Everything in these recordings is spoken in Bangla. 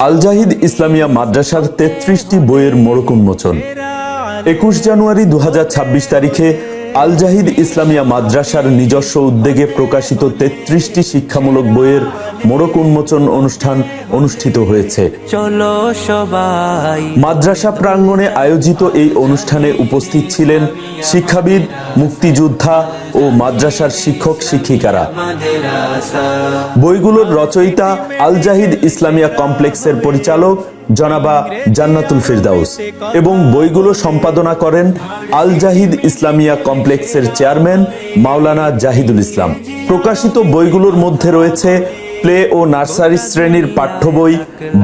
আল জাহিদ ইসলামিয়া মাদ্রাসার ৩৩টি বইয়ের মোড়ক উন্মোচন। ২১ জানুয়ারি ২০২৬ তারিখে আল জাহিদ ইসলামিয়া মাদ্রাসার নিজস্ব উদ্যোগে প্রকাশিত ৩৩টি শিক্ষামূলক বইয়ের মোড়ক উন্মোচন অনুষ্ঠান অনুষ্ঠিত হয়েছে। চলো সবাই। মাদ্রাসা প্রাঙ্গণে আয়োজিত এই অনুষ্ঠানে উপস্থিত ছিলেন শিক্ষাবিদ, মুক্তিযোদ্ধা ও মাদ্রাসার শিক্ষক শিক্ষিকারা। বইগুলোর রচয়িতা আল জাহিদ ইসলামিয়া কমপ্লেক্সের পরিচালক জনাবা জান্নাতুল ফিরদাউস এবং বইগুলো সম্পাদনা করেন আল জাহিদ ইসলামিয়া কমপ্লেক্সের চেয়ারম্যান মাওলানা জাহিদুল ইসলাম। প্রকাশিত বইগুলোর মধ্যে রয়েছে প্লে ও নার্সারি শ্রেণীর পাঠ্য বই,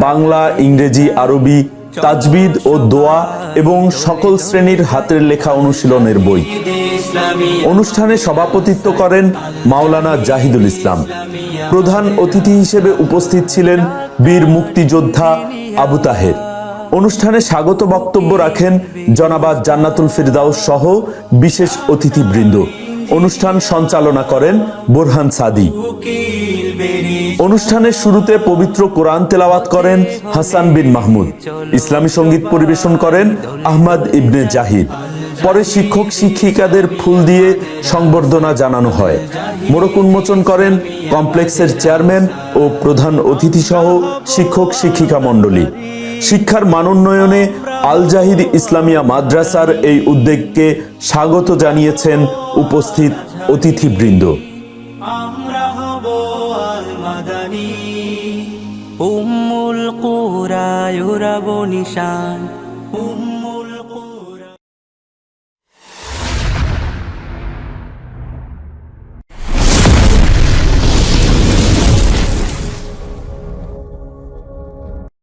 বাংলা, ইংরেজি, আরবি, তাজবিদ ও দোয়া এবং সকল শ্রেণীর হাতের লেখা অনুশীলনের বই। অনুষ্ঠানে সভাপতিত্ব করেন মাওলানা জাহিদুল ইসলাম। প্রধান অতিথি হিসেবে উপস্থিত ছিলেন বীর মুক্তিযোদ্ধা আবু তাহের। অনুষ্ঠানে স্বাগত বক্তব্য রাখেন জনাবা জান্নাতুল ফিরদাউস সহ বিশেষ অতিথিবৃন্দ। অনুষ্ঠান সঞ্চালনা করেন বোরহান সাদি। অনুষ্ঠানের শুরুতে পবিত্র কোরআন তেলাওয়াত করেন হাসান বিন মাহমুদ। ইসলামী সঙ্গীত পরিবেশন করেন আহমদ ইবনে জাহিদ। পরে শিক্ষক শিক্ষিকাদের ফুল দিয়ে সংবর্ধনা জানানো হয়। মোড়ক উন্মোচন করেন কমপ্লেক্সের চেয়ারম্যান ও প্রধান অতিথি সহ শিক্ষক শিক্ষিকা মণ্ডলী। শিক্ষার মানোন্নয়নে আল জাহিদ ইসলামিয়া মাদ্রাসার এই উদ্যোগকে স্বাগত জানিয়েছেন উপস্থিত অতিথিবৃন্দ। উম্মুল কুরা ইউরাবু নিশান।